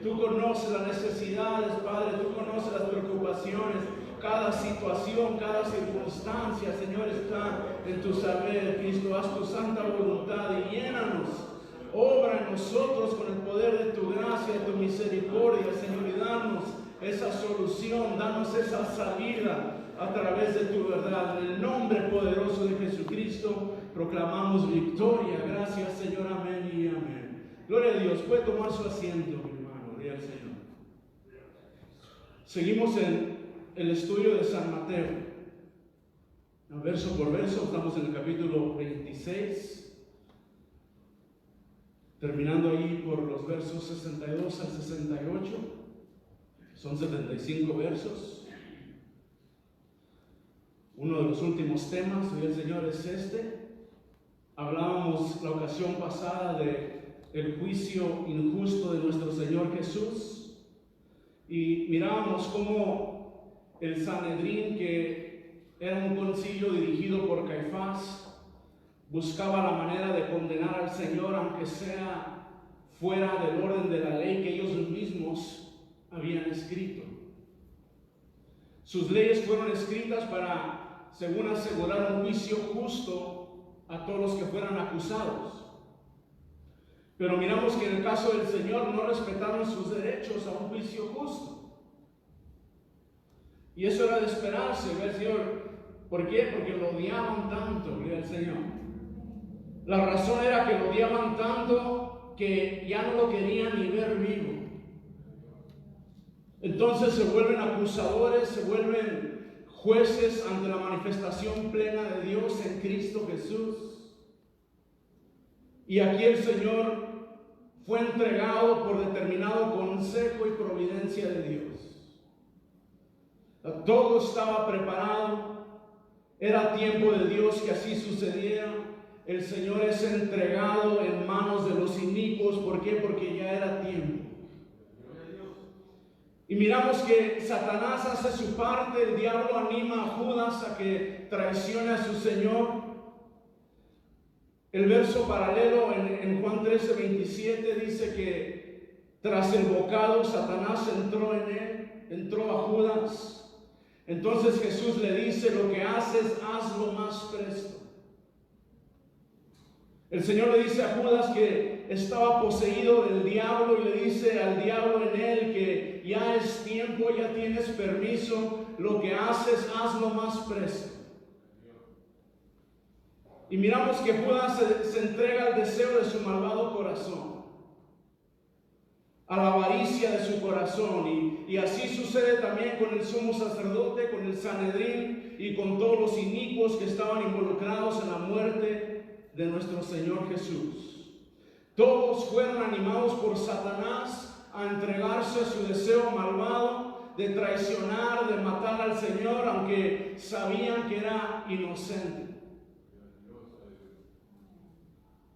Tú conoces las necesidades, Padre, tú conoces las preocupaciones. Cada situación, cada circunstancia, Señor, está en tu saber, Cristo. Haz tu santa voluntad y llénanos. Obra en nosotros con el poder de tu gracia, de tu misericordia, Señor, y danos esa solución, danos esa salida a través de tu verdad. En el nombre poderoso de Jesucristo proclamamos victoria. Gracias, Señor. Amén y amén. Gloria a Dios. Puede tomar su asiento, mi hermano. Gloria al Señor. Seguimos en el estudio de San Mateo. Verso por verso, estamos en el capítulo 26. Terminando ahí por los versos 62 al 68. Son 75 versos. Uno de los últimos temas hoy el Señor es este. Hablábamos la ocasión pasada de el juicio injusto de nuestro Señor Jesús. Y mirábamos cómo el Sanedrín, que era un concilio dirigido por Caifás, buscaba la manera de condenar al Señor, aunque sea fuera del orden de la ley que ellos mismos habían escrito. Sus leyes fueron escritas para, según asegurar, un juicio justo a todos los que fueran acusados. Pero miramos que en el caso del Señor no respetaron sus derechos a un juicio justo. Y eso era de esperarse, ¿ve, Señor? ¿Por qué? Porque lo odiaban tanto, gloria al Señor. La razón era que lo odiaban tanto que ya no lo querían ni ver vivo. Entonces se vuelven acusadores, se vuelven jueces ante la manifestación plena de Dios en Cristo Jesús. Y aquí el Señor fue entregado por determinado consejo y providencia de Dios. Todo estaba preparado, era tiempo de Dios que así sucediera. El Señor es entregado en manos de los inicuos. ¿Por qué? Porque ya era tiempo. Y miramos que Satanás hace su parte, el diablo anima a Judas a que traicione a su Señor. El verso paralelo en Juan 13:27 dice que tras el bocado Satanás entró en él, entró a Judas. Entonces Jesús le dice: lo que haces, hazlo más presto. El Señor le dice a Judas que estaba poseído del diablo y le dice al diablo en él que ya es tiempo, ya tienes permiso, lo que haces, hazlo más presto. Y miramos que Judas se entrega al deseo de su malvado corazón, a la avaricia de su corazón, y así sucede también con el sumo sacerdote, con el Sanedrín y con todos los inicuos que estaban involucrados en la muerte de nuestro Señor Jesús. Todos fueron animados por Satanás a entregarse a su deseo malvado de traicionar, de matar al Señor, aunque sabían que era inocente.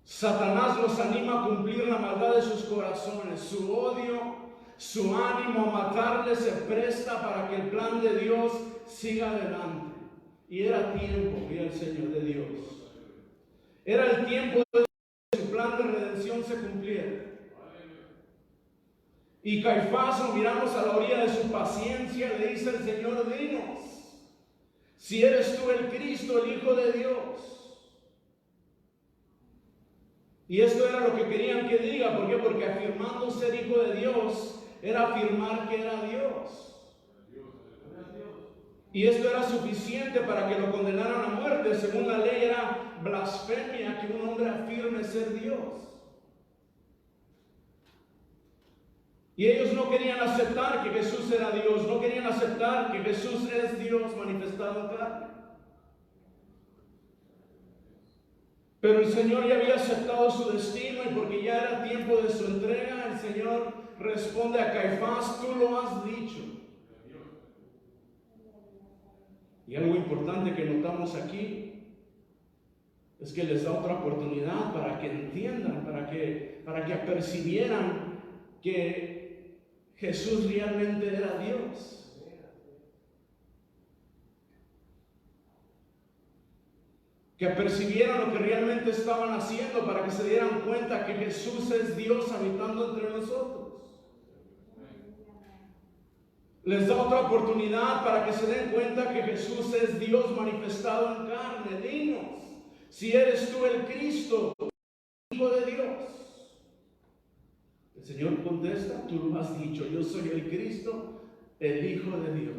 Satanás los anima a cumplir la maldad de sus corazones. Su odio, su ánimo a matarles se presta para que el plan de Dios siga adelante. Y era tiempo, y el Señor de Dios. Era el tiempo de que su plan de redención se cumpliera. Y Caifás, lo miramos a la orilla de su paciencia, le dice al Señor: dinos, si eres tú el Cristo, el Hijo de Dios. Y esto era lo que querían que diga. ¿Por qué? Porque afirmando ser Hijo de Dios era afirmar que era Dios. Y esto era suficiente para que lo condenaran a muerte. Según la ley era blasfemia que un hombre afirme ser Dios. Y ellos no querían aceptar que Jesús era Dios. No querían aceptar que Jesús es Dios manifestado en carne. Pero el Señor ya había aceptado su destino, y porque ya era tiempo de su entrega, el Señor responde a Caifás: tú lo has dicho. Y algo importante que notamos aquí es que les da otra oportunidad para que entiendan, para que apercibieran que Jesús realmente era Dios. Que apercibieran lo que realmente estaban haciendo, para que se dieran cuenta que Jesús es Dios habitando entre nosotros. Les da otra oportunidad para que se den cuenta que Jesús es Dios manifestado en carne. Dinos, si eres tú el Cristo, Hijo de Dios. El Señor contesta, tú lo has dicho, yo soy el Cristo, el Hijo de Dios.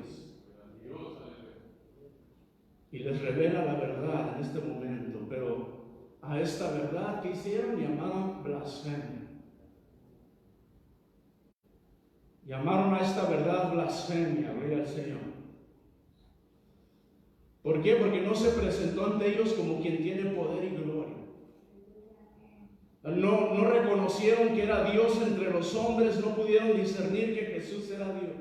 Y les revela la verdad en este momento, pero a esta verdad que hicieron llamaron blasfemia. Llamaron a esta verdad blasfemia, gloria al Señor. ¿Por qué? Porque no se presentó ante ellos como quien tiene poder y gloria. No reconocieron que era Dios entre los hombres, no pudieron discernir que Jesús era Dios.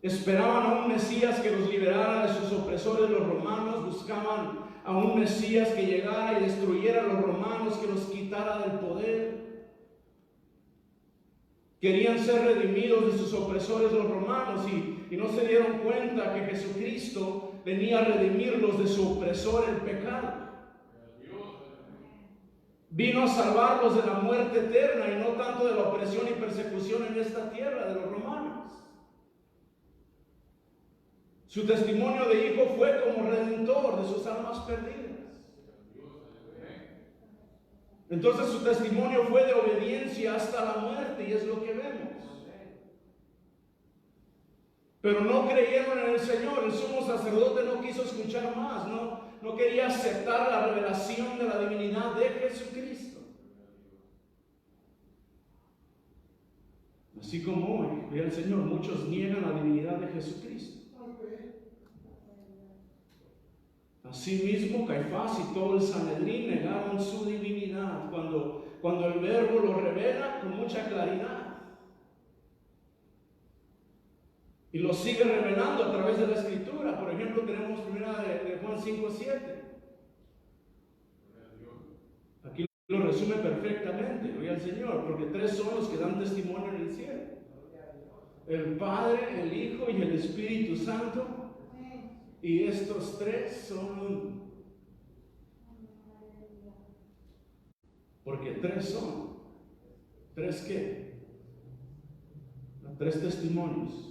Esperaban a un Mesías que los liberara de sus opresores, los romanos. Buscaban a un Mesías que llegara y destruyera a los romanos, que los quitara del poder. Querían ser redimidos de sus opresores, los romanos, y no se dieron cuenta que Jesucristo venía a redimirlos de su opresor, el pecado. Vino a salvarlos de la muerte eterna y no tanto de la opresión y persecución en esta tierra de los romanos. Su testimonio de hijo fue como redentor de sus almas perdidas. Entonces su testimonio fue de obediencia hasta la muerte, y es lo que vemos. Pero no creyeron en el Señor. El sumo sacerdote no quiso escuchar más, no quería aceptar la revelación de la divinidad de Jesucristo. Así como hoy, ve el Señor, muchos niegan la divinidad de Jesucristo. Asimismo, Caifás y todo el Sanedrín negaron su divinidad cuando el Verbo lo revela con mucha claridad. Y lo sigue revelando a través de la Escritura. Por ejemplo, tenemos primera de Juan 5:7. Aquí lo resume perfectamente, gloria al Señor, porque tres son los que dan testimonio en el cielo: el Padre, el Hijo y el Espíritu Santo. Y estos tres son uno. Porque tres son. ¿Tres qué? Tres testimonios.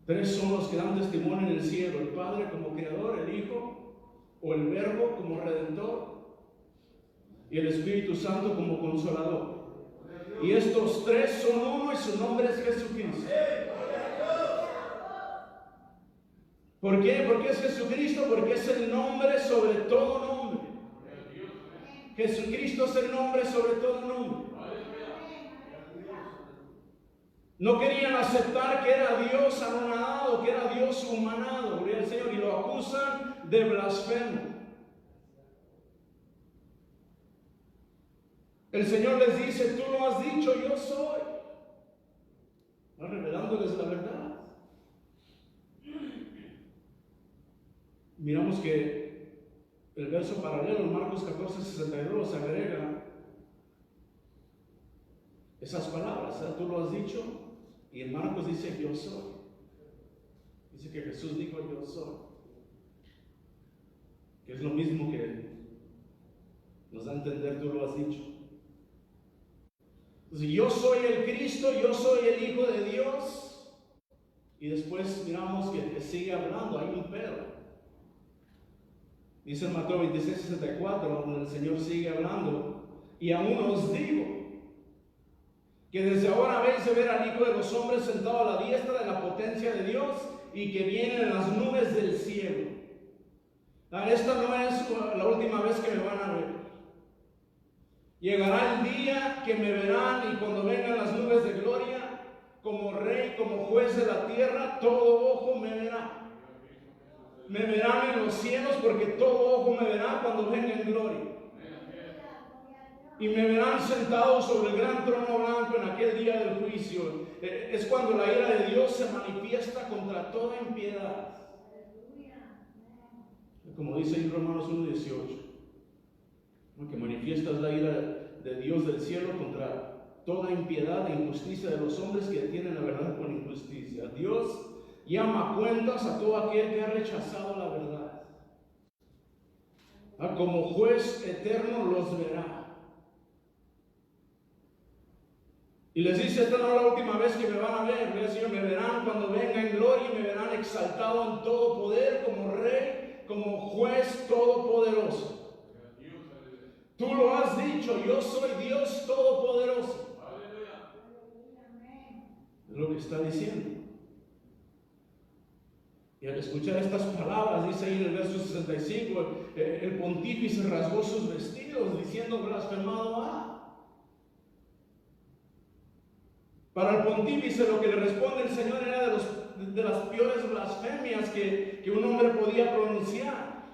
Tres son los que dan testimonio en el cielo: el Padre como Creador, el Hijo o el Verbo como Redentor y el Espíritu Santo como Consolador. Y estos tres son uno y su nombre es Jesucristo. ¿Por qué? Porque es Jesucristo, porque es el nombre sobre todo nombre. Jesucristo es el nombre sobre todo nombre. No querían aceptar que era Dios anonadado, que era Dios humanado, gloria al Señor, y lo acusan de blasfemo. El Señor les dice: tú lo has dicho, yo soy. Va revelándoles la verdad. Miramos que el verso paralelo en Marcos 14:62 agrega esas palabras: tú lo has dicho. Y en Marcos dice: yo soy. Dice que Jesús dijo: yo soy. Que es lo mismo que nos da a entender: tú lo has dicho. Entonces, yo soy el Cristo, yo soy el Hijo de Dios. Y después miramos que sigue hablando, hay un pero. Dice en Mateo 26:64, donde el Señor sigue hablando: y aún os digo que desde ahora habéis de ver al Hijo de los hombres sentado a la diestra de la potencia de Dios y que viene en las nubes del cielo. Esta no es la última vez que me van a ver. Llegará el día que me verán, y cuando vengan las nubes de gloria, como rey, como juez de la tierra, todo ojo me verá. Me verán en los cielos, porque todo ojo me verá cuando venga en gloria. Y me verán sentado sobre el gran trono blanco en aquel día del juicio. Es cuando la ira de Dios se manifiesta contra toda impiedad. Como dice en Romanos 1:18, que manifiesta la ira de Dios del cielo contra toda impiedad e injusticia de los hombres que detienen la verdad con injusticia. Dios llama a cuentas a todo aquel que ha rechazado la verdad. Como juez eterno los verá. Y les dice, esta no es la última vez que me van a ver. El Señor, me verán cuando venga en gloria y me verán exaltado en todo poder como rey, como juez todopoderoso. Tú lo has dicho, yo soy Dios todopoderoso. Es lo que está diciendo. Y al escuchar estas palabras, dice ahí en el verso 65, el pontífice rasgó sus vestidos diciendo, blasfemado ha. Para el pontífice lo que le responde el Señor era de las peores blasfemias que un hombre podía pronunciar.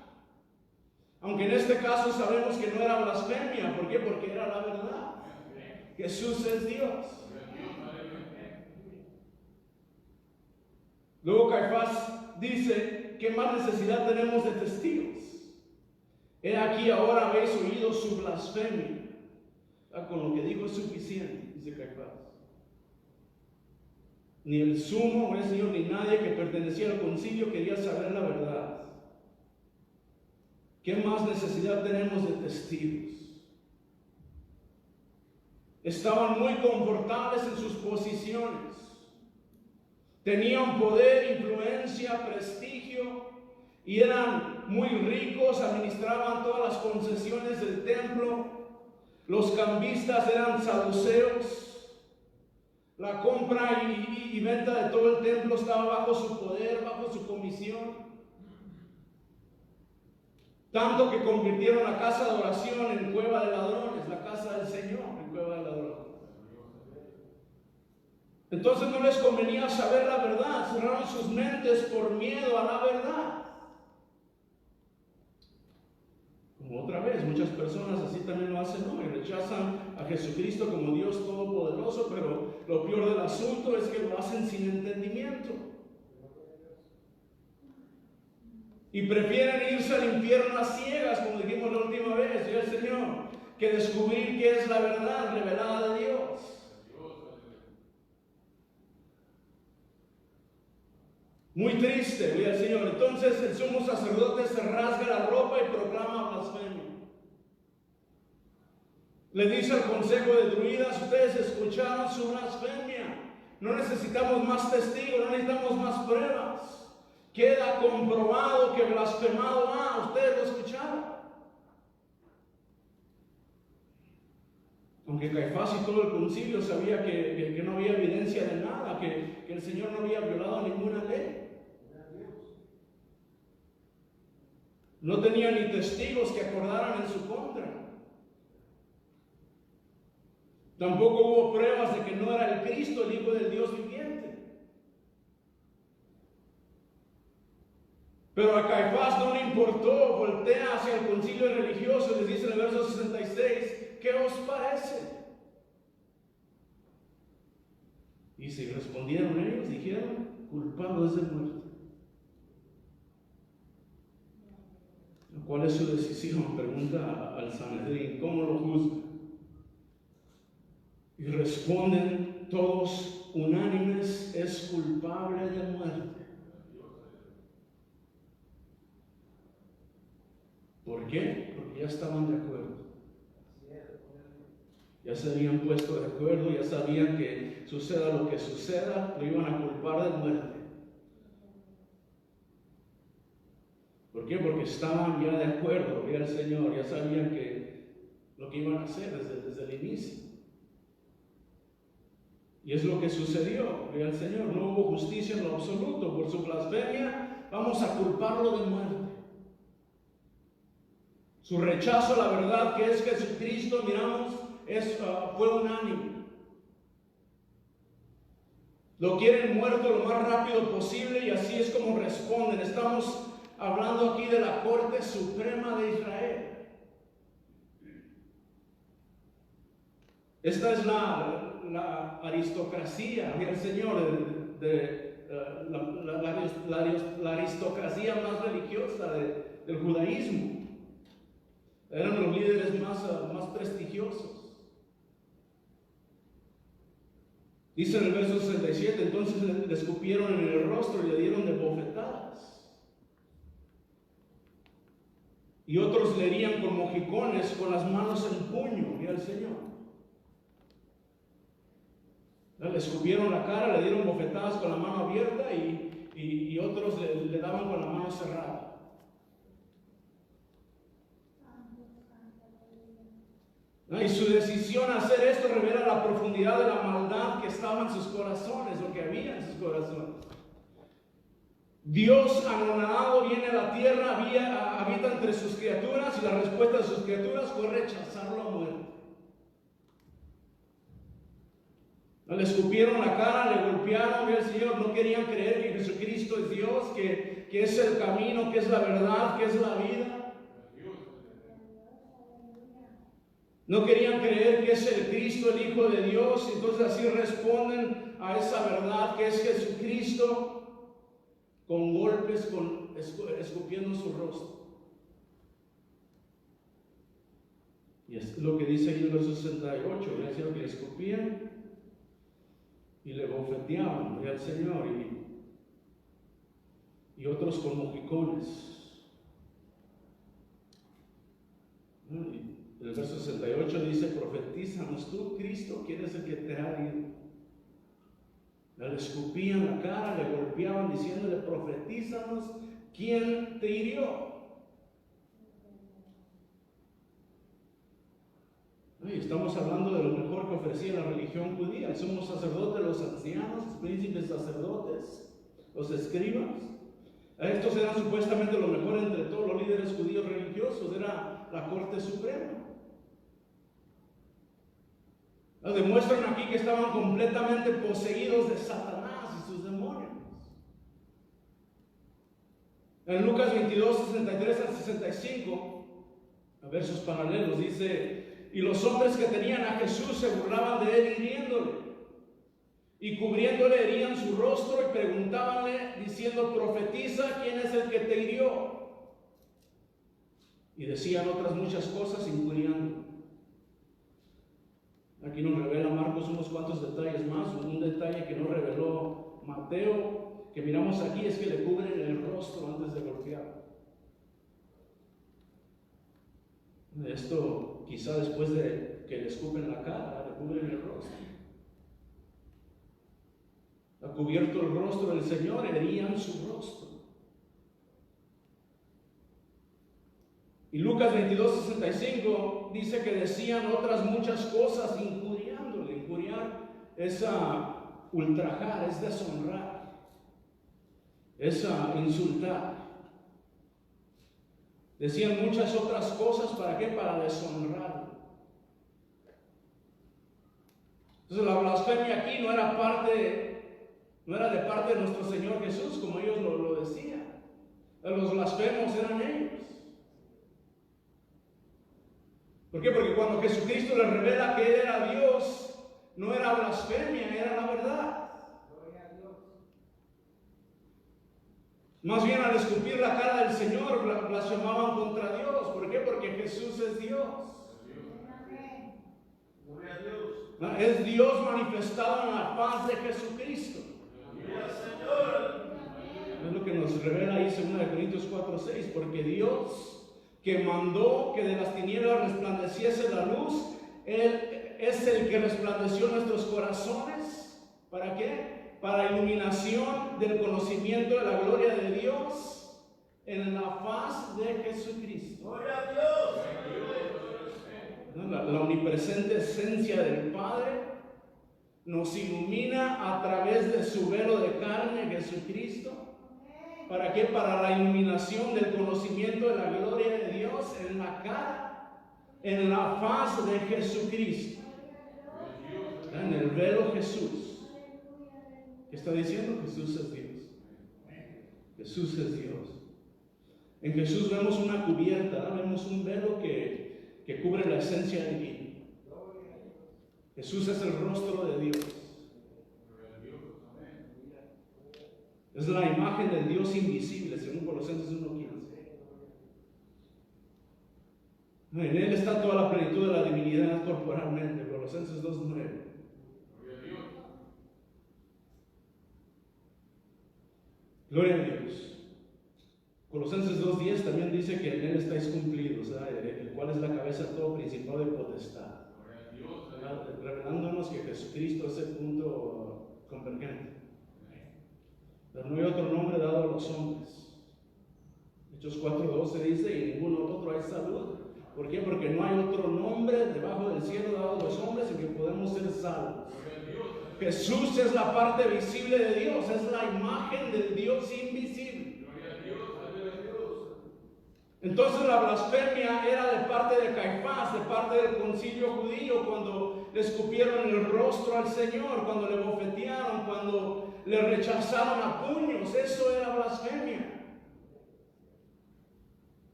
Aunque en este caso sabemos que no era blasfemia. ¿Por qué? Porque era la verdad. Jesús es Dios. Luego Caifás dice, ¿qué más necesidad tenemos de testigos? He aquí ahora habéis oído su blasfemia. Con lo que dijo es suficiente, dice Caifás. Ni el sumo, el Señor, ni nadie que pertenecía al concilio quería saber la verdad. ¿Qué más necesidad tenemos de testigos? Estaban muy confortables en sus posiciones. Tenían poder, influencia, prestigio y eran muy ricos, administraban todas las concesiones del templo. Los cambistas eran saduceos. La compra y venta de todo el templo estaba bajo su poder, bajo su comisión. Tanto que convirtieron la casa de oración en cueva de ladrones, la casa del Señor en cueva de ladrones. Entonces no les convenía saber la verdad, cerraron sus mentes por miedo a la verdad. Como otra vez, muchas personas así también lo hacen hoy, rechazan a Jesucristo como Dios Todopoderoso, pero lo peor del asunto es que lo hacen sin entendimiento. Y prefieren irse al infierno a ciegas, como dijimos la última vez, y el Señor, que descubrir qué es la verdad revelada de Dios. Muy triste, oye al Señor. Entonces el sumo sacerdote se rasga la ropa y proclama blasfemia. Le dice al consejo de druidas, ustedes escucharon su blasfemia. No necesitamos más testigos, no necesitamos más pruebas. Queda comprobado que blasfemado ha, ustedes lo escucharon. Aunque Caifás y todo el concilio sabía que no había evidencia de nada, que el Señor no había violado ninguna ley. No tenía ni testigos que acordaran en su contra. Tampoco hubo pruebas de que no era el Cristo, el Hijo del Dios viviente. Pero a Caifás no le importó, voltea hacia el concilio religioso y les dice en el verso 66, ¿qué os parece? Y si respondieron ellos, dijeron, culpado es de muerte. ¿Cuál es su decisión? Pregunta al Sanedrín, ¿cómo lo juzga? Y responden todos unánimes, es culpable de muerte. ¿Por qué? Porque ya estaban de acuerdo. Ya se habían puesto de acuerdo, ya sabían que suceda lo que suceda, lo iban a culpar de muerte. ¿Por qué? Porque estaban ya de acuerdo, ya el Señor, ya sabían que lo que iban a hacer desde el inicio. Y es lo que sucedió, ya el Señor, no hubo justicia en lo absoluto. Por su blasfemia, vamos a culparlo de muerte. Su rechazo a la verdad que es Jesucristo, miramos, fue unánime. Lo quieren muerto lo más rápido posible y así es como responden. Estamos hablando aquí de la Corte Suprema de Israel. Esta es la aristocracia del Señor, la aristocracia más religiosa del judaísmo. Eran los líderes más prestigiosos. Dice en el verso 67, entonces le escupieron en el rostro y le dieron de bofetadas. Y otros le herían con mojicones, con las manos en puño, y al Señor. Le escupieron la cara, le dieron bofetadas con la mano abierta y otros le daban con la mano cerrada. Y su decisión a hacer esto revela la profundidad de la maldad que estaba en sus corazones, lo que había en sus corazones. Dios anonadado viene a la tierra, habita entre sus criaturas, y la respuesta de sus criaturas fue rechazarlo a muerte. Le escupieron la cara, le golpearon, y el Señor no querían creer que Jesucristo es Dios, que es el camino, que es la verdad, que es la vida. No querían creer que es el Cristo, el Hijo de Dios. Entonces así responden a esa verdad que es Jesucristo, con golpes, escupiendo su rostro. Y es lo que dice ahí en el verso 68, decía que le escupían y le bofeteaban al Señor, y otros con mojicones. El verso 68 dice: profetízanos tú, Cristo, ¿quién es el que te ha herido? Le escupían la cara, le golpeaban diciéndole: profetízanos, ¿quién te hirió? Y estamos hablando de lo mejor que ofrecía la religión judía: el sumo sacerdote, los ancianos, los príncipes sacerdotes, los escribas. Estos eran supuestamente lo mejor entre todos los líderes judíos religiosos, era la corte suprema. Demuestran aquí que estaban completamente poseídos de Satanás y sus demonios. En Lucas 22, 63 al 65, a versos paralelos, dice: y los hombres que tenían a Jesús se burlaban de él hiriéndole, y cubriéndole herían su rostro y preguntábanle diciendo: profetiza, ¿quién es el que te hirió? Y decían otras muchas cosas injuriando. Aquí nos revela Marcos unos cuantos detalles más. Un detalle que no reveló Mateo, que miramos aquí, es que le cubren el rostro antes de golpear. Esto quizá después de que le escupen la cara, le cubren el rostro. Ha cubierto el rostro del Señor, herían su rostro. Y Lucas 22, 65 dice que decían otras muchas cosas injuriándole. Injuriar es ultrajar, es deshonrar, es insultar. Decían muchas otras cosas, ¿para qué? Para deshonrarlo. Entonces la blasfemia aquí no era de parte de nuestro Señor Jesús, como ellos lo decían. Los blasfemos eran ellos. ¿Por qué? Porque cuando Jesucristo les revela que Él era Dios, no era blasfemia, era la verdad. Más bien, al escupir la cara del Señor, blasfemaban contra Dios. ¿Por qué? Porque Jesús es Dios. Gloria a Dios. Es Dios manifestado en la paz de Jesucristo. Es lo que nos revela ahí 2 Corintios 4:6, porque Dios, que mandó que de las tinieblas resplandeciese la luz, Él es el que resplandeció nuestros corazones. ¿Para qué? Para iluminación del conocimiento de la gloria de Dios en la faz de Jesucristo. ¡Gloria a Dios! La omnipresente esencia del Padre nos ilumina a través de su velo de carne, Jesucristo. ¿Para qué? Para la iluminación del conocimiento de la gloria de Dios en la cara, en la faz de Jesucristo. En el velo Jesús. ¿Qué está diciendo? Jesús es Dios. Jesús es Dios. En Jesús vemos una cubierta, vemos un velo que cubre la esencia divina. Jesús es el rostro de Dios. Es la imagen del Dios invisible, según Colosenses 1:15. En Él está toda la plenitud de la divinidad corporalmente, Colosenses 2:9. Gloria a Dios. Colosenses 2:10 también dice que en Él estáis cumplidos, el cual es la cabeza de todo principado y potestad. revelándonos que Jesucristo es el punto convergente. Pero no hay otro nombre dado a los hombres. Hechos 4:12 dice, y ningún otro hay salud. ¿Por qué? Porque no hay otro nombre debajo del cielo dado a los hombres en que podemos ser salvos. Jesús es la parte visible de Dios, es la imagen del Dios invisible. Entonces la blasfemia era de parte de Caifás, de parte del concilio judío, cuando le escupieron el rostro al Señor, cuando le bofetearon, cuando le rechazaron a puños. Eso era blasfemia.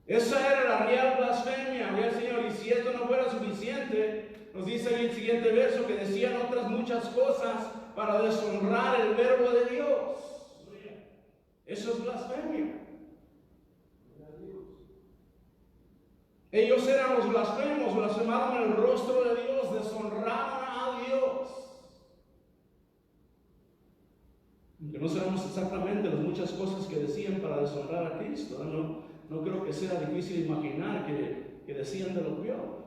Esa era la real blasfemia. Vea, Señor, y si esto no fuera suficiente, nos dice ahí el siguiente verso que decían otras muchas cosas para deshonrar el verbo de Dios. Eso es blasfemia. Ellos eran los blasfemos, blasfemaron el rostro de Dios, deshonraron a Dios. Aunque no sabemos exactamente las muchas cosas que decían para deshonrar a Cristo, no creo que sea difícil imaginar que decían de lo peor.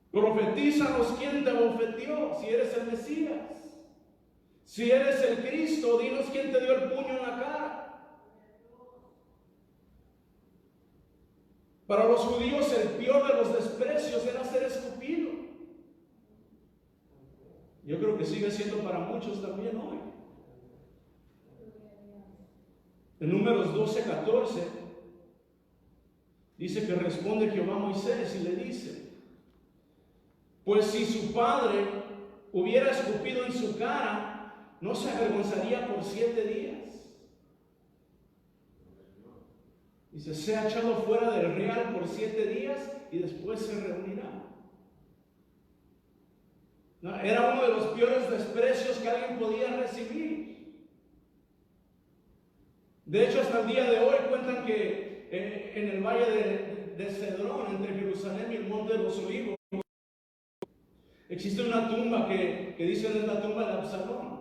Profetízanos quién te bofeteó, si eres el Mesías. Si eres el Cristo, dinos quién te dio el puño en la cara. Para los judíos el peor de los desprecios era ser escupido. Yo creo que sigue siendo para muchos también hoy. En Números 12:14 dice que responde Jehová a Moisés y le dice: pues si su padre hubiera escupido en su cara, no se avergonzaría por 7 días. Dice, sea echado fuera del real por 7 días y después se reunirá. No, era uno de los peores desprecios que alguien podía recibir. De hecho, hasta el día de hoy cuentan que en el valle de Cedrón, entre Jerusalén y el monte de los Olivos, existe una tumba que dicen es la tumba de Absalón.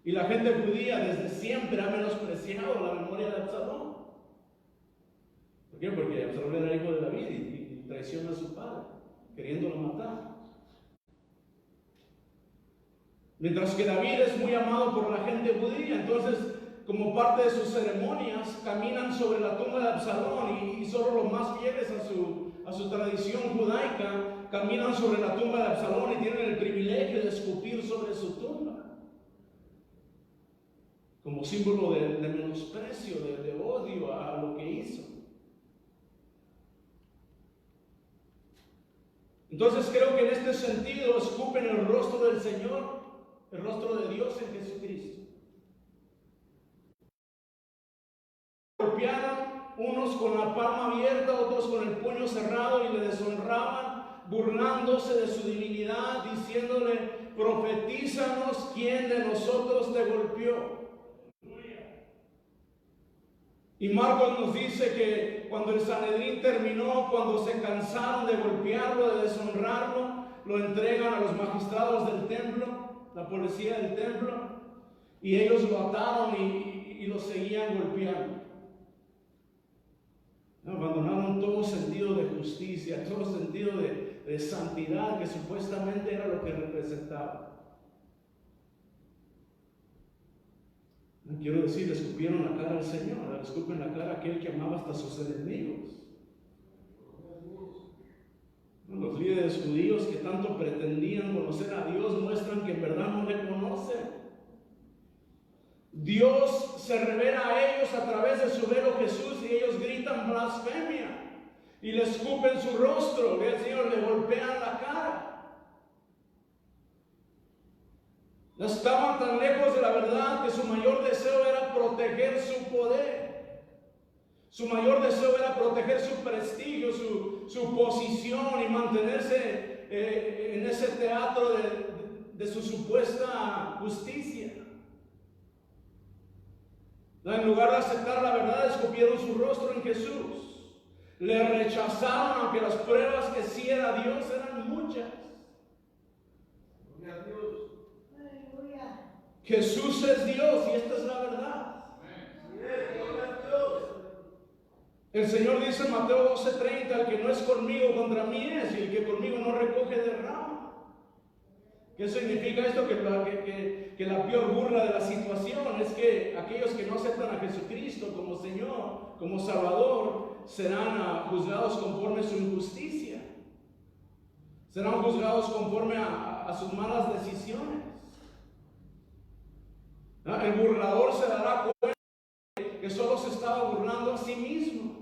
Y la gente judía desde siempre ha menospreciado la memoria de Absalón. ¿Por qué? Porque Absalón era hijo de David y traiciona a su padre, queriéndolo matar. Mientras que David es muy amado por la gente judía, entonces, como parte de sus ceremonias, caminan sobre la tumba de Absalón y solo los más fieles a su tradición judaica caminan sobre la tumba de Absalón y tienen el privilegio de escupir sobre su tumba. Como símbolo de menosprecio, de odio a lo que hizo. Entonces creo que en este sentido escupen el rostro del Señor, el rostro de Dios en Jesucristo. Golpearon unos con la palma abierta, otros con el puño cerrado y le deshonraban, burlándose de su divinidad, diciéndole: profetízanos quién de nosotros te golpeó. Y Marcos nos dice que cuando el Sanedrín terminó, cuando se cansaron de golpearlo, de deshonrarlo, lo entregan a los magistrados del templo, la policía del templo, y ellos lo ataron y lo seguían golpeando. Abandonaron todo sentido de justicia, todo sentido de santidad que supuestamente era lo que representaba. Quiero decir, le escupieron la cara al Señor, le escupen la cara a aquel que amaba hasta sus enemigos. Los líderes judíos que tanto pretendían conocer a Dios muestran que en verdad no le conocen. Dios se revela a ellos a través de su velo Jesús y ellos gritan blasfemia y le escupen su rostro. El Señor le golpean la cara. Estaban tan lejos de la verdad que su mayor deseo era proteger su poder. Su mayor deseo era proteger su prestigio, su posición y mantenerse en ese teatro de su supuesta justicia. En lugar de aceptar la verdad, escupieron su rostro en Jesús. Le rechazaron, aunque las pruebas que sí era Dios eran muchas. Jesús es Dios y esta es la verdad. El Señor dice en Mateo 12:30, el que no es conmigo contra mí es, y el que conmigo no recoge derrama. ¿Qué significa esto? Que la peor burla de la situación es que aquellos que no aceptan a Jesucristo como Señor, como Salvador, serán juzgados conforme a su injusticia. Serán juzgados conforme a sus malas decisiones. El burlador se dará cuenta que solo se estaba burlando a sí mismo.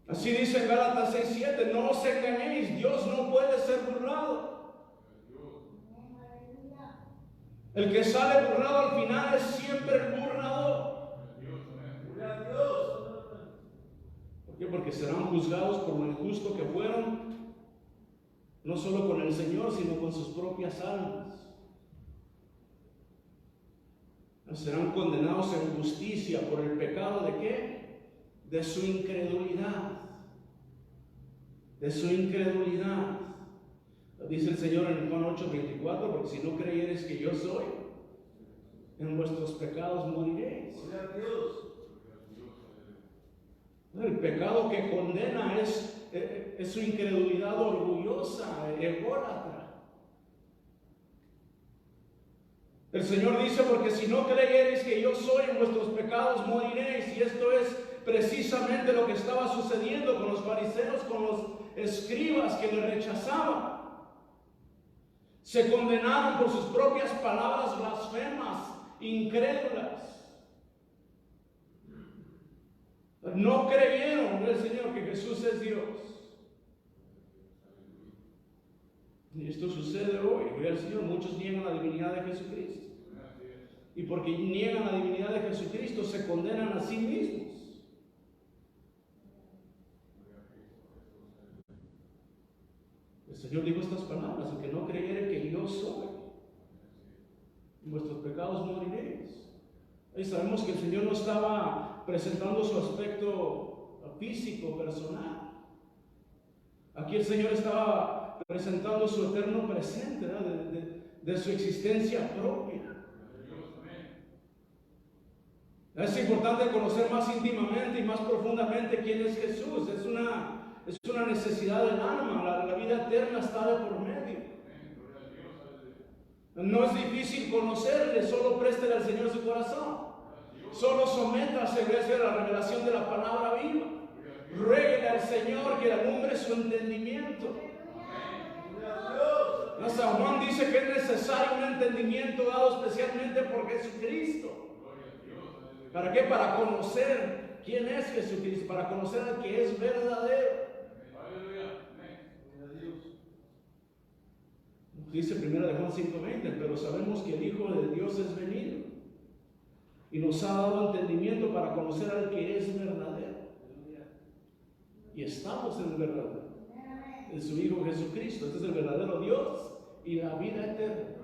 Así dice en Gálatas 6:7, no os engañéis, Dios no puede ser burlado. El que sale burlado al final es siempre el burlador. ¿Por qué? Porque serán juzgados por lo injusto que fueron, no solo con el Señor, sino con sus propias almas. Serán condenados en justicia por el pecado ¿de qué? De su incredulidad. De su incredulidad. Dice el Señor en Juan 8:24, porque si no creyeres que yo soy, en vuestros pecados moriréis. El pecado que condena es su incredulidad orgullosa, ególatra. El Señor dice, porque si no creyereis que yo soy, en vuestros pecados moriréis. Y esto es precisamente lo que estaba sucediendo con los fariseos, con los escribas que le rechazaban. Se condenaron por sus propias palabras blasfemas, incrédulas. No creyeron el Señor que Jesús es Dios. Y esto sucede hoy, gloria al Señor. Muchos niegan la divinidad de Jesucristo. Y porque niegan la divinidad de Jesucristo, se condenan a sí mismos. El Señor dijo estas palabras: el que no creyere que yo soy, en vuestros pecados moriréis. Y sabemos que el Señor no estaba presentando su aspecto físico, personal. Aquí el Señor estaba presentando su eterno presente, ¿no? de su existencia propia. Es importante conocer más íntimamente y más profundamente quién es Jesús. Es una necesidad del alma. La vida eterna está de por medio. No es difícil conocerle, solo préstele al Señor su corazón. Solo sométase a la revelación de la palabra viva. Ruéguele al Señor que le alumbre su entendimiento. San Juan dice que es necesario un entendimiento dado especialmente por Jesucristo. ¿Para qué? Para conocer quién es Jesucristo, para conocer al que es verdadero. Dice 1 Juan 5:20, pero sabemos que el Hijo de Dios es venido y nos ha dado entendimiento para conocer al que es verdadero. Y estamos en el verdadero, en su Hijo Jesucristo. Este es el verdadero Dios y la vida eterna.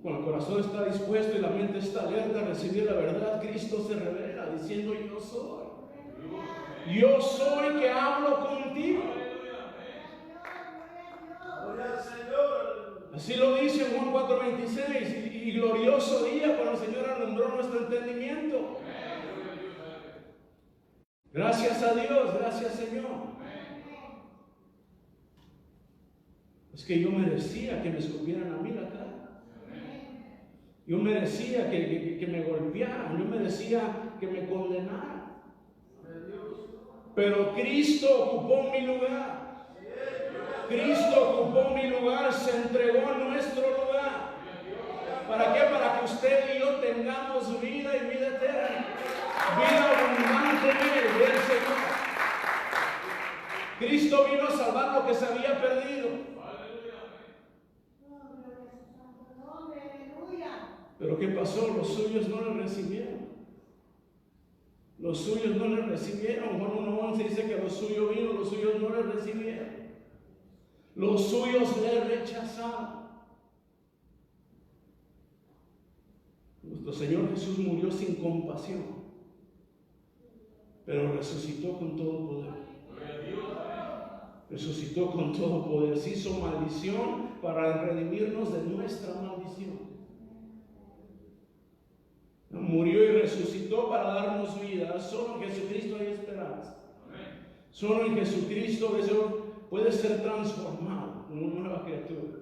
Cuando el corazón está dispuesto y la mente está alerta a recibir la verdad, Cristo se revela diciendo: yo soy que hablo contigo. Así lo dice en Juan 4:26, y glorioso día cuando el Señor alumbró nuestro entendimiento. Gracias a Dios, gracias Señor. Es que yo merecía que me escupieran a mí la cara. Yo merecía que me golpearan, yo merecía que me condenaran. Pero Cristo ocupó mi lugar. Cristo ocupó mi lugar, se entregó a nuestro lugar. ¿Para qué? Para que usted y yo tengamos vida y vida eterna. Vida abundante del Señor. Cristo vino a salvar lo que se había perdido. Pero ¿qué pasó? Los suyos no le recibieron. Los suyos no le recibieron. Juan 1:11 dice que los suyos vino, los suyos no le recibieron. Los suyos le rechazaron. Nuestro Señor Jesús murió sin compasión, pero resucitó con todo poder. Resucitó con todo poder. Se hizo maldición para redimirnos de nuestra maldición. murió y resucitó para darnos vida. Solo en Jesucristo hay esperanza. Solo en Jesucristo eso puede ser transformado en una nueva criatura.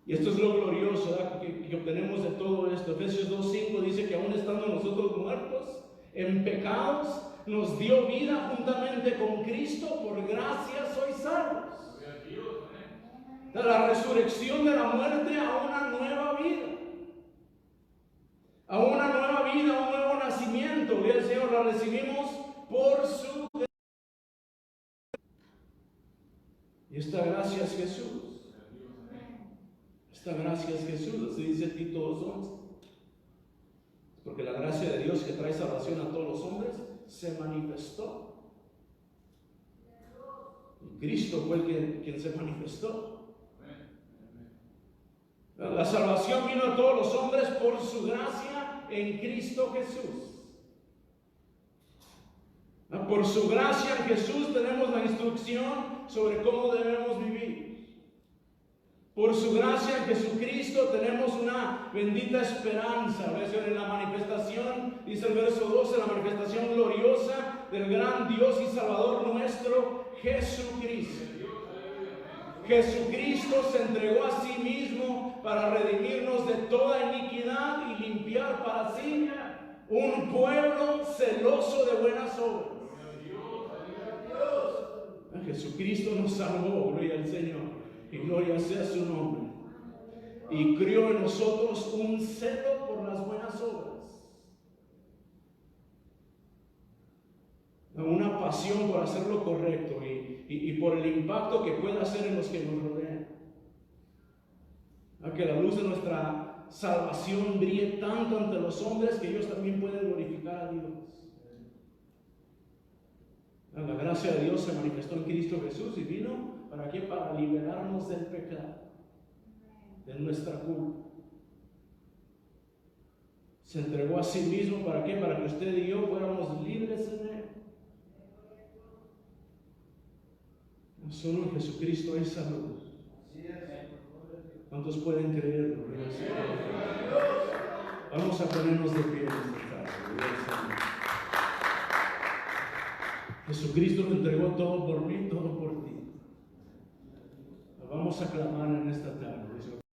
Y esto es lo glorioso, ¿verdad?, que obtenemos de todo esto. Efesios 2:5 dice que aún estando nosotros muertos en pecados, nos dio vida juntamente con Cristo. Por gracia sois salvos. De la resurrección de la muerte a una nueva vida. A una nueva vida, a un nuevo nacimiento. Gloria al Señor, la recibimos por su gracia. Y esta gracia es Jesús. Esta gracia es Jesús, así dice Tito 2:11. Porque la gracia de Dios que trae salvación a todos los hombres se manifestó. Y Cristo fue quien se manifestó. La salvación vino a todos los hombres por su gracia en Cristo Jesús. Por su gracia en Jesús tenemos la instrucción sobre cómo debemos vivir. Por su gracia en Jesucristo tenemos una bendita esperanza. En la manifestación, dice el verso 12, la manifestación gloriosa del gran Dios y Salvador nuestro, Jesucristo. Jesucristo se entregó a sí mismo para redimirnos de toda iniquidad y limpiar para sí un pueblo celoso de buenas obras. Jesucristo nos salvó, gloria al Señor. Y gloria sea su nombre. Y crió en nosotros un celo por las buenas obras. Una pasión por hacer lo correcto y por el impacto que pueda hacer en los que nos rodean. A que la luz de nuestra salvación brille tanto ante los hombres que ellos también pueden glorificar a Dios. La gracia de Dios se manifestó en Cristo Jesús y vino ¿para qué? Para liberarnos del pecado, de nuestra culpa. Se entregó a sí mismo, ¿para qué? Para que usted y yo fuéramos libres en Él. Solo en Jesucristo hay salud. ¿Cuántos pueden creerlo? Vamos a ponernos de pie en esta tarde. Jesucristo lo entregó todo por mí, todo por ti. Vamos a clamar en esta tarde.